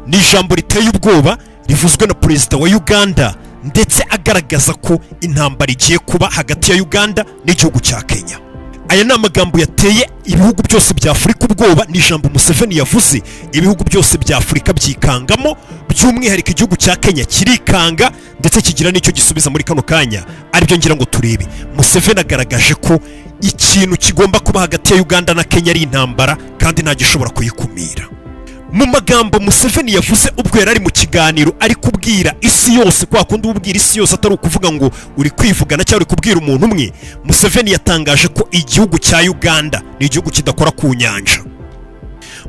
ni ijambo riteye ubwoba rivuzwe na perezida wa Uganda ndetse agaragaza ko intambara igiye kuba hagati ya Uganda n'igihugu cya Kenya. Aya ni amagambo yateye ibihugu byose bya Afurika ubwoba. Ni ijambo Museveni yavuze ibihugu byose bya Afurika byikangamo, by'umwihariko igihugu cya Kenya kirikanga ndetse kigira n'icyo gisubiza muri kano kanya. Aribyo ngira ngo turebe. Museveni agaragaje ko ikintu kigomba kuba hagati ya Uganda na Kenya ari intambara kandi nta gishobora kuyikumira. Mu magambo Museveni yavuze ubwo yari ari mu kiganiro ari kubwira isi yose, kwa kundi ubwira isi yose atari ukuvuga ngo uri kwivugana cyangwa uri kubwira umuntu umwe. Museveni yatangaje ko igihugu cya Uganda ni igihugu kidakora ku nyanja.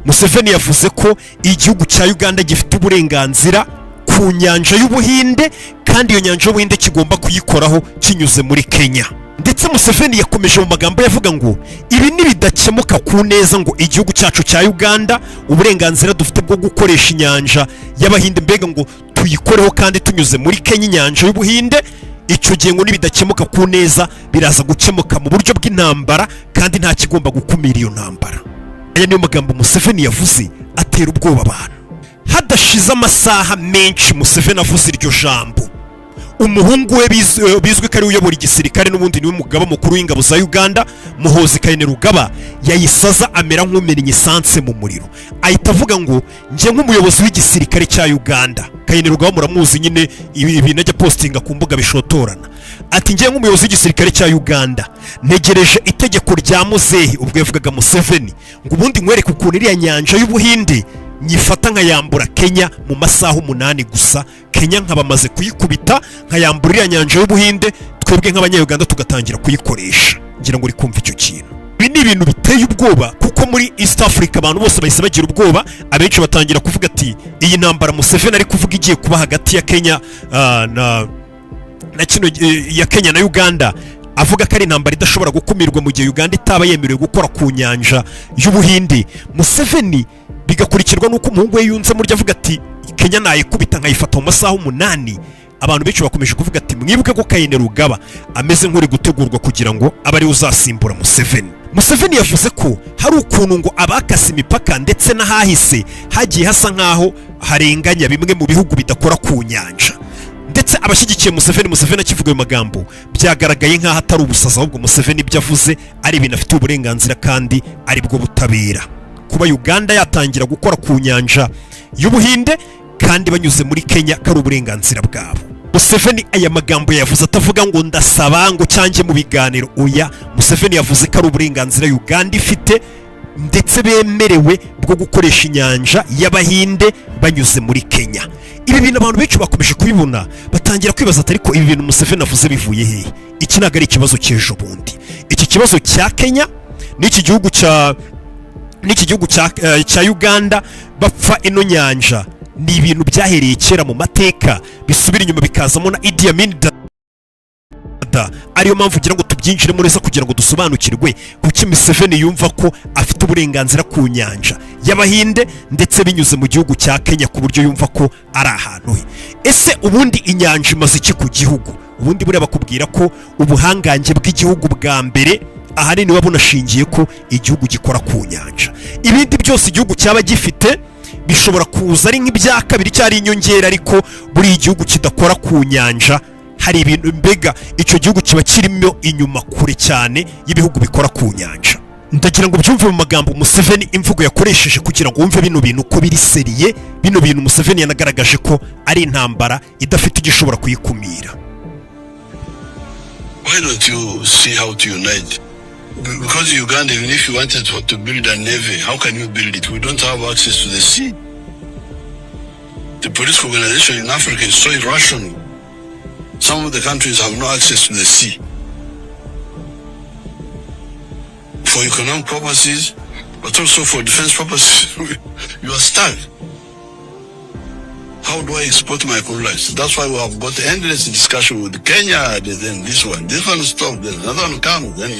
Museveni yavuze ko igihugu cya Uganda gifite uburenganzira ku nyanja y'Ubuhinde kandi iyo nyanja y'Ubuhinde kigomba kuyikoraho kinyuze muri Kenya. Ndetse Museveni yakomeje mu magambo yavuga ngo ibi nibidakemuka ku neza ngo igihugu cyacu cya Uganda uburenganzira dufite bwo gukoresha inyanja y'Abahinde, mbega ngo tuyikoreho kandi tunyuze muri Kenya inyanja y'Ubuhinde, icyo gihe ngo nibidakemuka ku neza biraza gukemuka mu buryo bw'intambara kandi nta kigomba gukumira iyo ntambara. Aya niyo magambo Museveni yavuze atera ubwoba abantu. Hadashize amasaha menshi Museveni avuze iryo jambo, umuhungu we bizwi ko ari uyobora igisirikare n'ubundi niwe mugaba mukuru w'ingabo za Uganda, Muhozi Kainerugaba, yayisaza amera nk'umenya isanse mu muriro. Ahita avuga ngo nje nk'umuyobozi w'igisirikare cya Uganda. Kainerugaba muramuzi nyine ibintu ajya postinga ku mbuga bishotorana. Ati nje nk'umuyobozi w'igisirikare cya Uganda ntegereje itegeko rya Muzehe, ubwo yavugaga Museveni, ngo ubundi nkwereke ukuntu iriya nyanja y'Ubuhinde nyifata nkayambura Kenya mu masaha 8 gusa. Kenya nkabamaze kuyikubita nkayambura iriya nyanja y'Ubuhinde, twebwe nk'abanyayuganda tugatangira kuyikoresha. Ngira ngo uri kumva icyo kintu. Ibi ni ibintu biteye ubwoba kuko muri East Africa abantu bose bahise bagira ubwoba. Abenshi batangira kuvuga ati iyi ntambara Museveni ari kuvuga igiye kuba hagati ya Kenya ya Kenya na Uganda, avuga ko ari intambara idashobora gukumirwa mu gihe Uganda itaba yemerewe gukora ku nyanja y'Ubuhinde. Museveni bigakurikirwa nuko umuhungu we yunze murya avuga ati Kenya nayikubita nkayifata mu masaha 8. Abantu benshi bakomeje kuvuga ati mwibuke ko Kainerugaba ameze nk'uri gutegurwa kugira ngo abe ari uzasimbura Museveni. Museveni yavuze ko hari ukuntu ngo abakase imipaka ndetse n'ahahise hagiye hasa nkaho harenganya bimwe mu bihugu bidakora ku nyanja, ndetse abashyigikiye Museveni akivuga ayo magambo byagaragaye nkaho atari ubusaza, ahubwo Museveni ibyo avuze ari ibintu afite uburenganzira kandi ari bwo butabera. Kuba Uganda yatangira gukora ku nyanja y'Ubuhinde kandi banyuze muri Kenya kari uburenganzira bwabo. Museveni aya magambo yavuze atavuga ngo ndasaba ngo cyange mu biganiro, oya. Museveni yavuze ko ari uburenganzira Uganda ifite ndetse bemerewe bwo gukoresha inyanja y'Abahinde banyuze muri Kenya. Ibi bintu abantu benshi bakomeje kubibona batangira kwibaza ati ariko ibi bintu Museveni avuze bivuye he? Iki ntago ari ikibazo cy'ejo bundi. Iki kibazo cya Kenya n'iki gihugu cya Uganda bapfa ino nyanja ni ibintu byahereye kera mu mateka, bisubira inyuma bikazamo na Idi Amin. Ariyo mpamvu ugira ngo tubyinjiremo neza kugira ngo dusobanukirwe kuki Museveni yumva ko afite uburenganzira ku nyanja y'Abahinde ndetse binyuze mu gihugu cya Kenya ku buryo yumva ko ari ahantu he. Ese ubundi inyanja imaze iki ku gihugu? Ubundi buriya bakubwira ko ubuhangange bw'igihugu bwa mbere ahanini waba unashingiye ko igihugu gikora ku nyanja. Ibindi byose igihugu cyaba gifite bishobora kuza ari nk'ibya kabiri cyari inyongera, ariko buri igihugu kidakora ku nyanja hari ibintu mbega icyo gihugu kiba kirimo inyuma kure cyane y'ibihugu bikora ku nyanja. Ndagira ngo byumve mu magambo Museveni imvugo yakoresheje kugira ngo wumve bino bintu ko biri seriye. Bino bintu Museveni yanagaragaje ko ari intambara idafite igishobora kuyikumira. Why don't you see how to unite? Because Uganda, even if you wanted to build a navy, how can you build it? We don't have access to the sea. The political organization in Africa is so irrational. Some of the countries have no access to the sea. For economic purposes, but also for defense purposes, you are stuck. How do I export my products? That's why we have got endless discussion with Kenya, then this one stopped, then another one comes, then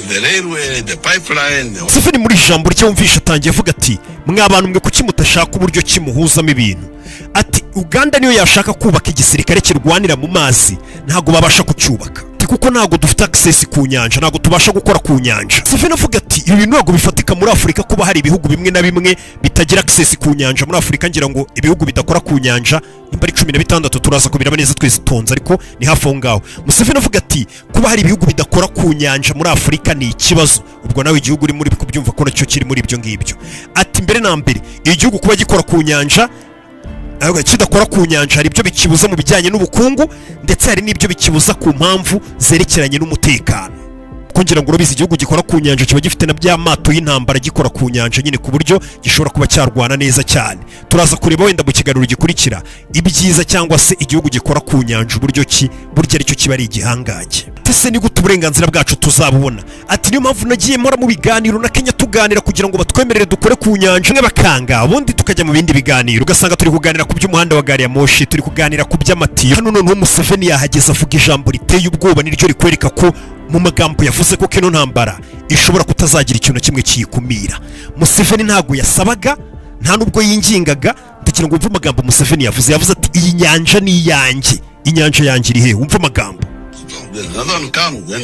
the railway, the pipeline. Museveni muri ijambo ryumvisha atangiye avuga ati mwabantu mwe kuki mutashaka uburyo kimuhuzamo ibintu. Ati Uganda niyo yashaka kubaka igisirikare kirwanira mu mazi ntago babasha kucyubaka. kuko ntago dufite access ku nyanja, ntago tubasha gukora ku nyanja. Museveni avuga ati ibi bintu ntago bifatika muri Afurika kuba hari ibihugu bimwe na bimwe bitagira access ku nyanja. Muri Afurika ngira ngo ibihugu bidakora ku nyanja nimba ari 16 turaza kubiraba neza twese tonze, ariko ni hafi aho ngaho. Museveni avuga ati kuba hari ibihugu bidakora ku nyanja muri Afurika ni ikibazo. Ubwo nawe igihugu uri muri kubyumva ko nacyo kiri muri ibyo ngibyo. Ati mbere na mbere igihugu kuba gikora ku nyanja kidakora ku nyanja hari ibyo bikibuza mu bijyanye n'ubukungu, ndetse hari n'ibyo bikibuza ku mpamvu zerekeranye n'umutekano. Kugira ngo urubizi igihugu gikora ku nyanja kiba gifite na bya mato y'intambara gikora ku nyanja nyine ku buryo gishobora kuba cyarwana neza cyane. Turaza kureba wenda mu kiganiro gikurikira ibyiza cyangwa se igihugu gikora ku nyanja uburyo ki burya aricyo kiba ari igihangange. Ese ni gute uburenganzira bwacu tuzabubona? Ati niyo mpamvu nagiye mora mu biganiro na Kenya tuganira kugira ngo batwemerere dukore ku nyanja nk'abakanga, ubundi tukajya mu bindi biganiro ugasanga turi kuganira ku by'umuhanda wa gari ya moshi, turi kuganira ku by'amatiyo. Hano noneho Museveni yahageze avuga ijambo riteye ubwoba, niryo rikwereka ko mu magambo yavuze ko kino ntambara ishobora kutazagira ikintu na kimwe kiyikumira. Museveni ntago yasabaga, nta nubwo yingingaga, ndagira ngo umve amagambo Museveni yavuze. Yavuze ati iyi nyanja ni iyanjye. Inyanja yanjye iri he? Umve amagambo. Another one comes, then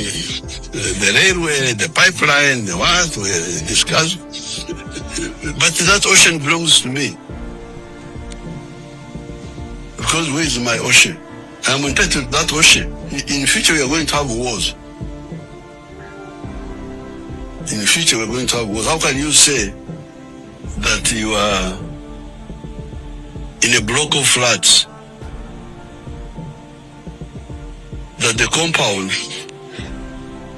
the railway, the pipeline, the what, we discuss. But that ocean belongs to me. Because where is my ocean? I'm entitled to that ocean. In future we are going to have wars. In the future we're going to have wars. How can you say that you are in a block of flats, that the compound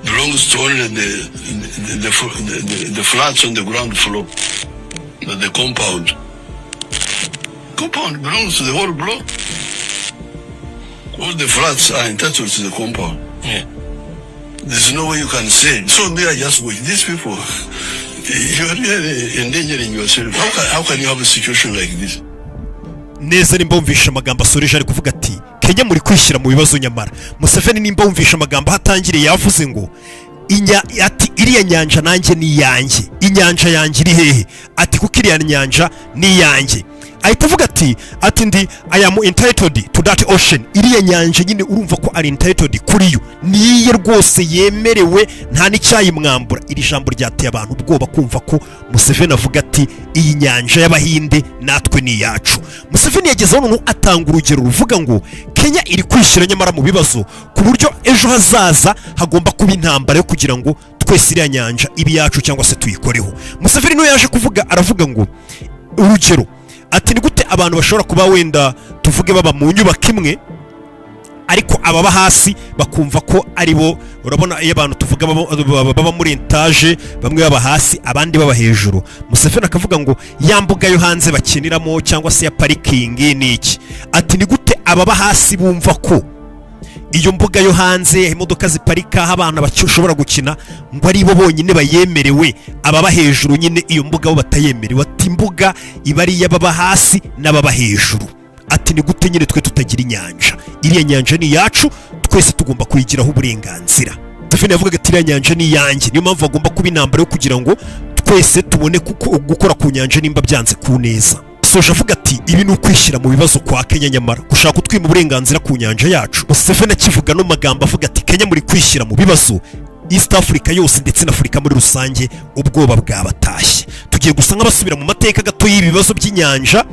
belongs to only the flats on the ground floor, that the compound belongs to the whole block? All the flats are entitled to the compound. Yeah. There's no way you can say. So me, I just watch these people. You are really endangering yourself. How can you have a situation like this? Neza nimba umvisha amagambo asoreje ari kuvuga ati Kenya muri kwishyira mu bibazo nyamara. Museveni nimba umvisha amagambo hatangiriye yavuze ngo ati iriya nyanja nanjye ni yanjye. Inyanja yanjye iri hehe? Ati kuko iriya nyanja ni yanjye. Ahita avuga ati ndi I am entitled to that ocean. Iriya nyanja nyine urumva ko ari entitled kuri yo, niye rwose yemerewe, nta n'icyayimwambura. Iri jambo ryateye abantu ubwoba kumva ko Museveni avuga ati iyi nyanja y'Abahinde natwe ni yacu. Museveni yagezeho noneho atanga urugero ruvuga ngo Kenya iri kwishyira nyamara mu bibazo ku buryo ejo hazaza hagomba kuba intambara yo kugira ngo twese iriya nyanja ibi yacu cyangwa se tuyikoreho. Museveni no yaje kuvuga aravuga ngo urugero ati ni gute abantu bashobora kuba wenda tuvuge baba mu nyubako imwe ariko ababa hasi bakumva ko ari bo. Urabona iyo abantu tuvuga baba muri etage, bamwe baba hasi abandi baba hejuru. Museveni akavuga ngo ya mbuga yo hanze bakiniramo cyangwa se ya pariking ni iki. Ati ni gute ababa hasi bumva ko iyo mbuga yo hanze imodoka ziparika aho abantu bashobora gukina ngo ari bo bonyine bayemerewe, ababa hejuru nyine iyo mbuga bo batayemerewe. Ati imbuga iba ari iy'ababa hasi n'ababa hejuru. Ati ni gute nyine twe tutagira inyanja? Iriya nyanja ni yacu, twese tugomba kuyigiraho uburenganzira. Museveni yavuga ati iriya nyanja ni yanjye, niyo mpamvu agomba kuba intambara yo kugira ngo twese tubone gukora ku nyanja nimba byanze ku neza. Soje avuga ati ibi ni ukwishyira mu bibazo kwa Kenya nyamara gushaka kutwima uburenganzira ku nyanja yacu. Museveni akivuga no magambo avuga ati Kenya muri kwishyira mu bibazo, East Africa yose ndetse na Afurika muri rusange ubwoba bwabatashye. Tugiye gusa nk'abasubira mu mateka gato y'ibibazo by'inyanja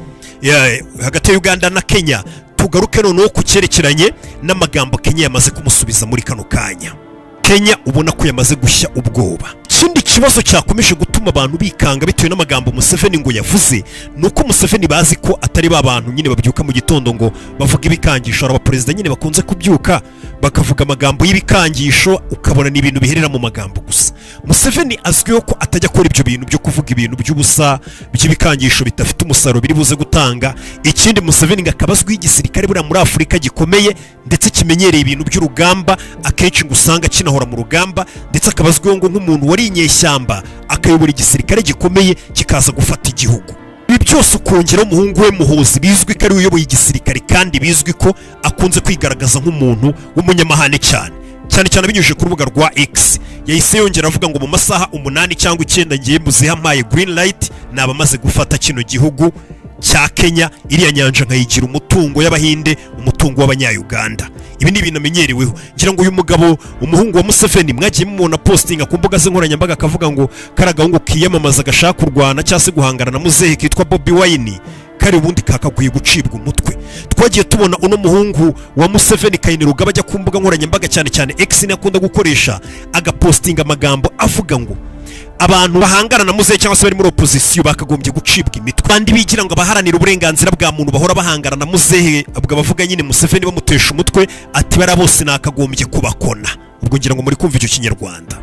hagati ya Uganda na Kenya, tugaruke noneho ku cyerekeranye n'amagambo Kenya yamaze kumusubiza muri kano kanya. Kenya ubona ko yamaze gushya ubwoba. Ikindi kibazo cyakomeje gutuma abantu bikanga bitewe n'amagambo Museveni ngo yavuze nuko Museveni bazi ko atari ba bantu nyine babyuka mu gitondo ngo bavuga ibikangisho. Aba perezida nyine bakunze kubyuka bakavuga amagambo y'ibikangisho ukabona ni ibintu biherera mu magambo gusa. Museveni azwiho ko atajya akora ibyo bintu byo kuvuga ibintu by'ubusa by'ibikangisho bidafite umusaruro biri buze gutanga. Ikindi Museveni ngakabazwi igisirikare buri muri Afurika gikomeye ndetse kimenyereye ibintu by'urugamba, akenshi ngusanga kinahora mu rugamba, ndetse akabazwiho ngo nk'umuntu wari inyeshyamba akayobora igisirikare gikomeye kikaza gufata igihugu. Ibi byose ukongeraho umuhungu we Muhozi bizwi ko ari uyoboye igisirikare kandi bizwi ko akunze kwigaragaza nk'umuntu w'umunyamahane cyane cyane binyujije ku rubuga rwa X. Yahise yongera avuga ngo mu masaha 8 cyangwa 9 ngiye muziha mpaye green light nabamaze gufata kino gihugu cya Kenya, iriya nyanja nkayigira umutungo y'Abahinde, umutungo w'Abanya-Uganda. Ibi ni ibintu amenyereweho. Ngira ngo uyu mugabo, umuhungu wa Museveni, mwagiye mubona postinga ku mbuga ze nkoranyambaga akavuga ngo karagahungu kiyamamaza gashaka kurwana cyangwa se guhangana na muzehe kitwa Bobi Wine, kari ubundi kakagwiye gucibwa umutwe. Twagiye tubona uno muhungu wa Museveni Kainerugaba ajya ku mbuga nkoranyambaga cyane cyane X nakunda gukoresha, agapostinga amagambo avuga ngo abantu bahangana na muzehe cyangwa se bari muri opposition bakagombye gucibwa imitwe, kandi bigira ngo abaharanira uburenganzira bwa muntu bahora bahangana na muzehe, ubwo bavuga nyine Museveni bamutesha umutwe, ati bara bose nakagombye kubakona. Ubwo ngira ngo muri kumva icyo Kinyarwanda.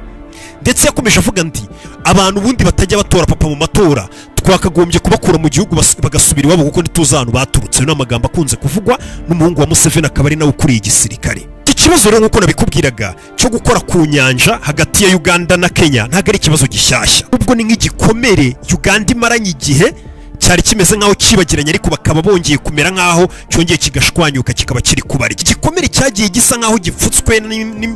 Ndetse yakomeje avuga ndi abantu bundi batajya batora papa mu matora twakagombye kubakura mu gihugu bagasubira iwabo kuko ntituzantu baturutse. No magambo akunze kuvugwa n'umuhungu wa Museveni, akaba ari nawe ukuriye igisirikare. Ikibazo rero nk'uko nabikubwiraga cyo gukora ku nyanja hagati ya Uganda na Kenya ntabwo ari ikibazo gishyashya, ubwo ni nk'igikomere Uganda imaranye igihe cyari kimeze nk'aho kibagiranye, ariko bakaba bongeye kumera nk'aho cyongeye kigashwanyuka kikaba kiri kubara. Iki gikomere cyagiye gisa nk'aho gipfutswe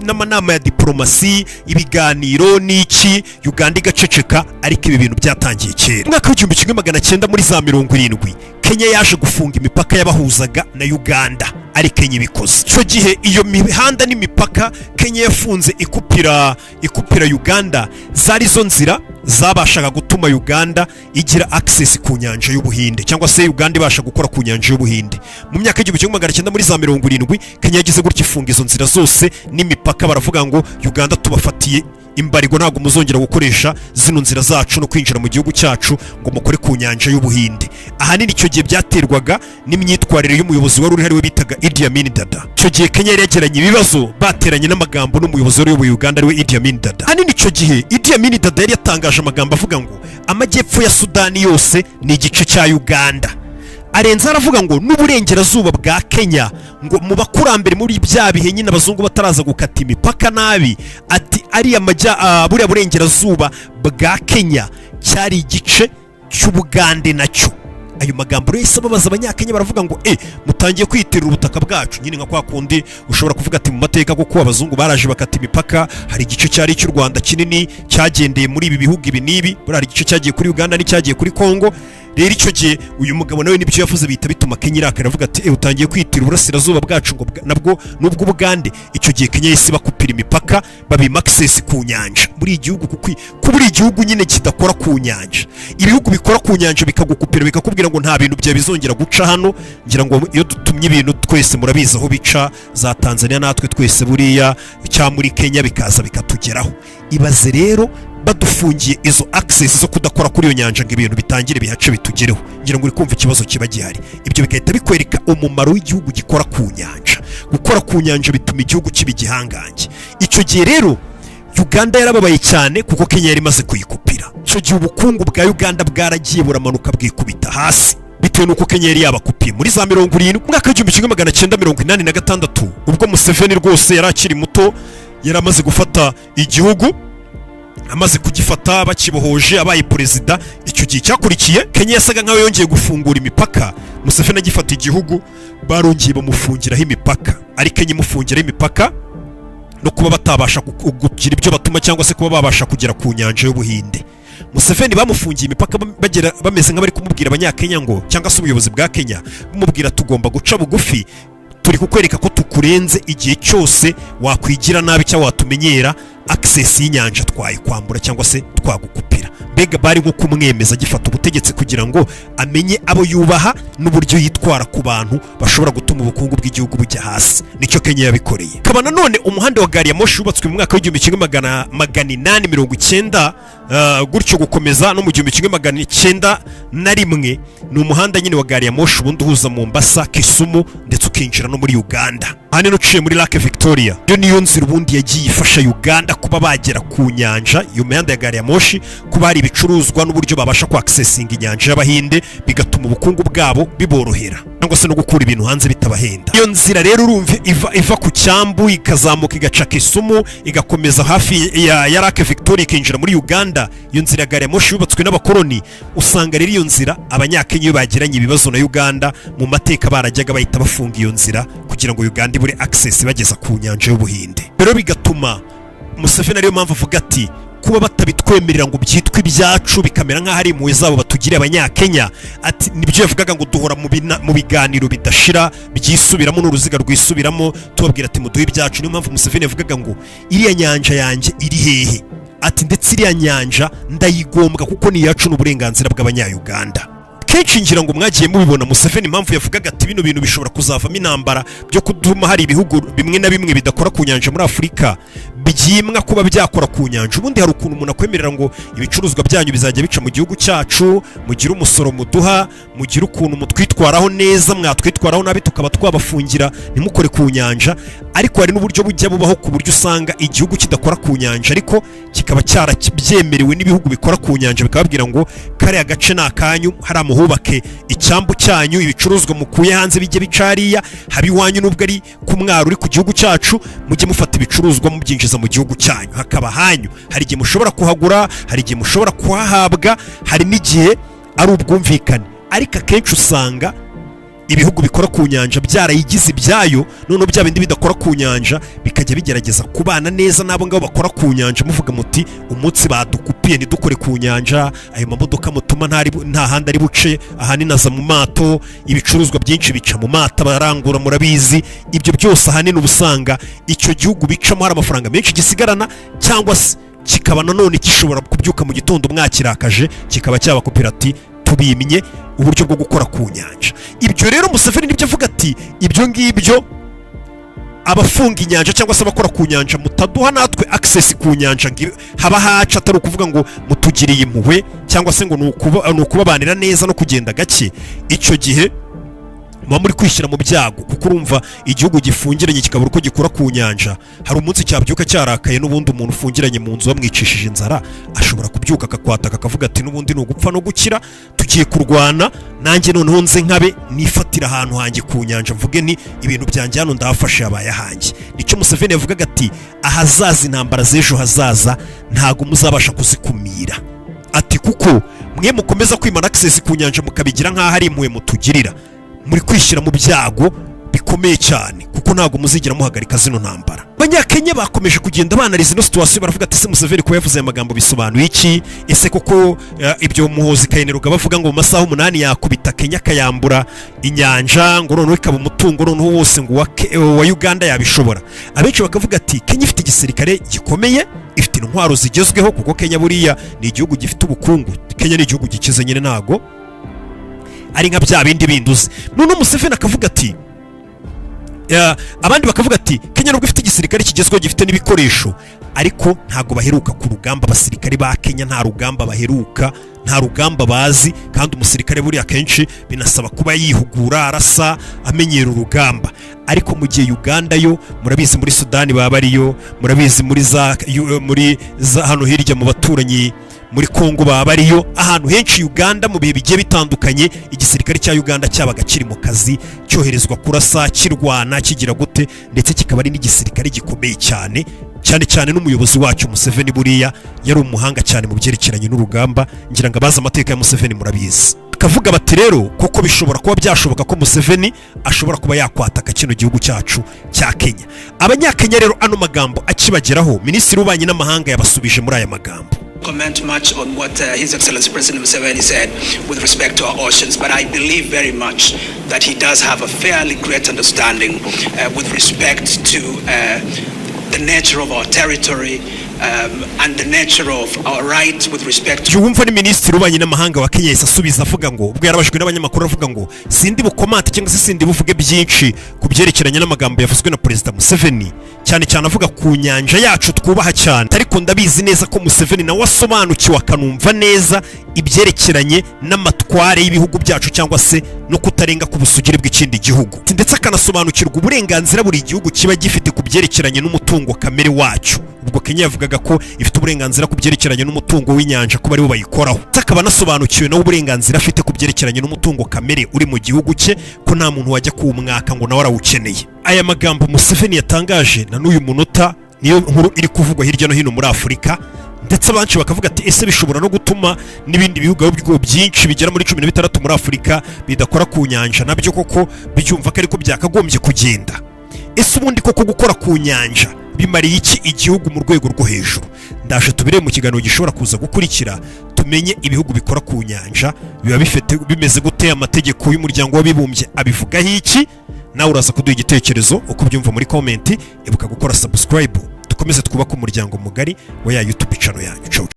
n'amanama ya diplomasi, ibiganiro n'iki, Uganda igaceceka, ariko ibi bintu byatangiye kera. Mu mwaka w'igihumbi kimwe magana cyenda muri za 70 Kenya yaje gufunga imipaka yabahuzaga na Uganda, ari Kenya ibikoze. Cyo gihe iyo mihanda n'imipaka Kenya yafunze ikupira Uganda, zari zo nzira zabashaga gutuma Uganda igira access ku nyanja y'Ubuhinde, cyangwa se Uganda ibasha gukora ku nyanja y'Ubuhinde. Mu myaka y'igihumbi kimwe magana cyenda muri za 70 Kenya yagize gutya ifunga izo nzira zose n'imipaka, baravuga ngo Uganda tubafatiye imbarigo, ntabwo muzongera gukoresha zino nzira zacu no kwinjira mu gihugu cyacu ngo mukore ku nyanja y'Ubuhinde. Ahanini icyo gihe byaterwaga n'imyitwarire y'umuyobozi wari uri we bitaga Idi Amin Dada. Icyo gihe Kenya yari yageranye ibibazo, bateranye n'amagambo n'umuyobozi wari uyoboye Uganda ari we Idi Amin Dada. Ahanini icyo gihe Idi Amin Dada yari yatangaje amagambo avuga ngo amajyepfo ya Sudani yose ni igice cya Uganda. Arenza aravuga ngo n'uburengerazuba bwa Kenya, ngo mu bakurambere muri bya bihe nyine abazungu bataraza gukata imipaka nabi, ati ari buriya burengerazuba bwa Kenya cyari igice cy'Ubugande nacyo. Ayo magambo rero ababaza abanyakenya, baravuga ngo mutangiye kwiterera ubutaka bwacu, nyine nka kwa kundi ushobora kuvuga ati mu mateka kuko abazungu baraje bakata imipaka, hari igice cyari cy'u Rwanda kinini cyagendeye muri ibi bihugu ibi nibi, buri hari igice cyagiye kuri Uganda n'icyagiye kuri Kongo. Rero icyo gihe uyu mugabo nawe nibyo yavuze bihita bituma Kenya irakara, avuga ati utangiye kwitira uburasirazuba bwacu ngo nabwo nubwo Ubugande. Icyo gihe Kenya yise bakupira imipaka, babima access ku nyanja muri igihugu, kuko buri igihugu nyine kidakora ku nyanja. Ibihugu bikora ku nyanja bikagukupira, bikakubwira ngo nta bintu bya bizongera guca hano. Ngira ngo iyo dutumye ibintu twese murabizi aho bica, za Tanzania natwe twese buriya cya muri Kenya bikaza bikatugeraho. Ibaze rero badufungiye izo access zo kudakora kuri iyo nyanja ngo ibintu bitangire bihace bitugereho. Ngira ngo uri kumva ikibazo kiba gihari. Ibyo bigahita bikwereka umumaro w'igihugu gikora ku nyanja. Gukora ku nyanja bituma igihugu kiba igihangange. Icyo gihe rero Uganda yarababaye cyane kuko Kenya yari imaze kuyikupira. Icyo gihe ubukungu bwa Uganda bwaragiye buramanuka bwikubita hasi, bitewe nuko Kenya yari yabakupiye. Muri za 70 mu mwaka w'igihumbi kimwe magana cyenda 86 ubwo Museveni rwose yari akiri muto, yari amaze gufata igihugu, amaze kugifata bakibohoje abaye perezida. Icyo gihe cyakurikiye Kenya yasaga nkaho yongeye gufungura imipaka. Museveni agifata igihugu, barongeye bamufungiraho imipaka, ari Kenya imufungiraho imipaka no kuba batabasha kugira ibyo batuma cyangwa se kuba babasha kugera ku nyanja y'Ubuhinde. Museveni bamufungiye imipaka bameze nk'abari kumubwira abanyakenya ngo, cyangwa se ubuyobozi bwa Kenya bumubwira tugomba guca bugufi, turi kukwereka ko tukurenze, igihe cyose wakwigira nabi cyangwa watumenyera access y'inyanja twayikwambura cyangwa se twagukupira. Mbega bari nko kumwemeza agifata ubutegetsi kugira ngo amenye abo yubaha n'uburyo yitwara ku bantu bashobora gutuma ubukungu bw'igihugu bujya hasi. Nicyo Kenya yabikoreye. Kaba nanone umuhanda wa gari ya moshi wubatswe mu mwaka w'igihumbi kimwe magana 890 gutyo gukomeza no mu gihumbi kimwe magana 901 ni umuhanda nyine wa gari ya moshi ubundi uhuza Mombasa, Kisumu ndetse ukinjira no muri Uganda. Hano uciye muri Lake Victoria. Yo niyo nzira ubundi yagiye ifasha Uganda kuba bagera ku nyanja. Iyo mihanda ya gari ya moshi kuba hari ibicuruzwa n'uburyo babasha ku accessinga inyanja y'Abahinde, bigatuma ubukungu bwabo biborohera cyangwa se no gukura ibintu hanze bitabahenda. Iyo nzira rero urumva iva ku cyambu ikazamuka igaca Kisumu igakomeza hafi ya Lake Victoria ikinjira muri Uganda. Iyo nzira ya gari ya moshi yubatswe n'abakoloni. Usanga rero iyo nzira abanyakenya iyo bagiranye ibibazo na Uganda mu mateka barajyaga bahita bafunga iyo nzira kugira ngo Uganda ibure access bageza ku nyanja y'Ubuhinde. Rero bigatuma Museveni ariyo mpamvu avuga ati kuba batabitwemerera ngo byitwe ibyacu bikamera nk'aho ari impuhwe zabo batugiriye abanyakenya. Ati nibyo yavugaga ngo duhora mu biganiro bidashira byisubiramo n'uruziga rwisubiramo tubabwira ati muduhe ibyacu. Niyo mpamvu Museveni yavugaga ngo iriya nyanja yanjye iri hehe. Ati ndetse iriya nyanja ndayigombwa kuko ni iyacu n'uburenganzira bw'abanya-Uganda. Kenshi ngira ngo mwagiye mubibona Museveni impamvu yavugaga ati bino bintu bishobora kuzavamo intambara byo kuduma hari ibihugu bimwe na bimwe bidakora ku nyanja muri Afurika byimwa kuba byakora ku nyanja. Ubundi hari ukuntu umuntu akwemerera ngo ibicuruzwa byanyu bizajya bica mu gihugu cyacu, mugira umusoro muduha, mugira ukuntu mutwitwaraho neza, mwatwitwaraho nabi tukaba twabafungira ntimukore ku nyanja. Ariko hari n'uburyo bujya bubaho ku buryo usanga igihugu kidakora ku nyanja ariko kikaba cyarabyemerewe n'ibihugu bikora ku nyanja bikababwira ngo kare agace nakanyu hari amuhubake icyambu cyanyu, ibicuruzwa mukuye hanze bijye bicariya habi wanyu nubwo ari ku mwaro uri ku gihugu cyacu mujye mufata ibicuruzwa mubyinjiza mu gihugu cyanyu hakaba hanyu. Hari igihe mushobora kuhagura, hari igihe mushobora kuhahabwa, hari n'igihe ari ubwumvikane. Ariko akenshi usanga ibihugu bikora ku nyanja byarayigize ibyayo, none bya bindi bidakora ku nyanja bikajya bigerageza kubana neza nabo ngabo bakora ku nyanja muvuga muti umunsi badukupiye ntidukore ku nyanja, ayo mamodoka mutuma nta handi ari buce, aha ninaza mu mato, ibicuruzwa byinshi bica mu mata barangura murabizi. Ibyo byose ahanini ubusanga icyo gihugu bicamo hari amafaranga menshi gisigarana, cyangwa se kikaba nanone gishobora kubyuka mu gitondo mwakirakaje kikaba cyabakopera ati tubimye uburyo bwo gukora ku nyanja. Ibyo rero Museveni nibyo avuga ati ibyo ngibyo abafunga inyanja cyangwa se abakora ku nyanja mutaduha natwe access ku nyanja haba haca atari ukuvuga ngo mutugiriye impuhwe cyangwa se ngo nukubabanira neza no kugenda gake. Icyo gihe muba muri kwishyira mu byago kuko urumva igihugu gifungiranye kikabura uko gikora ku nyanja. Hari umunsi cyabyuka cyarakaye n'ubundi umuntu ufungiranye mu nzu bamwicishije inzara ashobora kubyuka akakwataka akavuga ati n'ubundi ni ugupfa no gukira, tugiye kurwana nanjye noneho nze nkabe nifatira ahantu hanjye ku nyanja mvuge ni ibintu byanjye hano ndafashe yabaye hanjye. Nicyo Museveni yavugaga ati ahazaza intambara z'ejo hazaza ntago muzabasha kuzikumira. Ati kuko mwe mukomeza kwimana access ku nyanja mukabigira nk'aho ari impuhwe mutugirira, muri kwishyira mu byago bikomeye cyane kuko ntago muzigira muhagarika zino ntambara. Abanyakenya bakomeje kugenda banariza ino situation baravuga ati se Museveni ko yavuze amagambo bisobanuye iki? Ese koko ibyo muhozi kayeneruga bavuga ngo mu masaha 8 yakubita Kenya kayambura inyanja ngo noneho ikaba umutungo noneho wose ngo wa Uganda yabishobora. Abenshi bakavuga ati Kenya ifite igisirikare gikomeye, ifite intwaro zigezweho kuko Kenya buriya ni igihugu gifite ubukungu. Kenya ni igihugu gikize nyine ntago ari nka bya bindi binduze. None Museveni akavuga ati abandi bakavuga ati Kenya nubwo ifite igisirikare kigezweho gifite n'ibikoresho ariko ntago baheruka ku rugamba. Abasirikare ba Kenya nta rugamba baheruka, nta rugamba bazi, kandi umusirikare buri akenshi binasaba kuba yihugura arasa amenyera urugamba. Ariko mu gihe Uganda yo murabizi muri Sudani baba ariyo, murabizi muri za hano hirya mu baturanyi muri Kongo baba ariyo, ahantu henshi Uganda mu bihe bigiye bitandukanye igisirikare cya Uganda cyabaga kiri mu kazi cyoherezwa kurasa kirwana kigira gute, ndetse kikaba ari n'igisirikare gikomeye cyane cyane n'umuyobozi wacyo Museveni buriya yari umuhanga cyane mu byerekeranye n'urugamba. Ngira ngo abaza amateka ya Museveni murabizi. Akavuga bati rero koko bishobora kuba byashoboka ko Museveni ashobora kuba yakwataka kino gihugu cyacu cya Kenya. Abanyakenya rero ano magambo akibageraho Minisitiri w'Ububanyi n'Amahanga yabasubije muri aya magambo. Comment much on what His Excellency President Museveni said with respect to our oceans, but I believe very much that he does have a fairly great understanding with respect to the nature of our territory and the nature of our rights with respect to Yumva ni Minisitiri w'Ububanyi n'Amahanga wa Kenya asubiza avuga ngo ubwo yarabashwe n'abanyamakuru avuga ngo sindi bukomate cyangwa se sindi buvuge byinshi ku byerekeranye n'amagambo yavuzwe na Perezida Museveni, cyane avuga ku nyanja yacu twubaha cyane. Ariko ndabizi neza ko Museveni nawe asobanukiwe akanumva neza ibyerekeranye n'amatware y'ibihugu byacu cyangwa se no kutarenga ku busugire bw'ikindi gihugu, ndetse akanasobanukirwa uburenganzira buri gihugu kiba gifite ku byerekeranye n'umutungo kamere wacu. Ubwo Kenya yavugaga ko ifite uburenganzira ku byerekeranye n'umutungo w'inyanja kuba aribo bayikoraho, akaba anasobanukiwe nawe uburenganzira afite ku byerekeranye n'umutungo kamere uri mu gihugu cye ko nta muntu wajya kuwumwaka ngo nawe arawukeneye. Aya magambo Museveni yatangaje na n'uyu munota niyo nkuru iri kuvugwa hirya no hino muri Afurika, ndetse abanshi bakavuga ati ese bishobora no gutuma n'ibindi bihugu byinshi bigera muri 16 muri Afurika bidakora ku nyanja nabyo koko byumva ko ariko byakagombye kugenda. Ese ubundi koko gukora ku nyanja bimariye iki igihugu mu rwego rwo hejuru. Ndaje tubire mu kiganiro gishobora kuza gukurikira, tumenye ibihugu bikora ku nyanja biba bimeze gute, amategeko y'umuryango w'abibumbye abivugaho iki. Nawe uraza kuduha igitekerezo uko byumva muri comment, ibuka gukora subscribe, dukomeze twubaka umuryango mugari wa ya YouTube channel yanyu.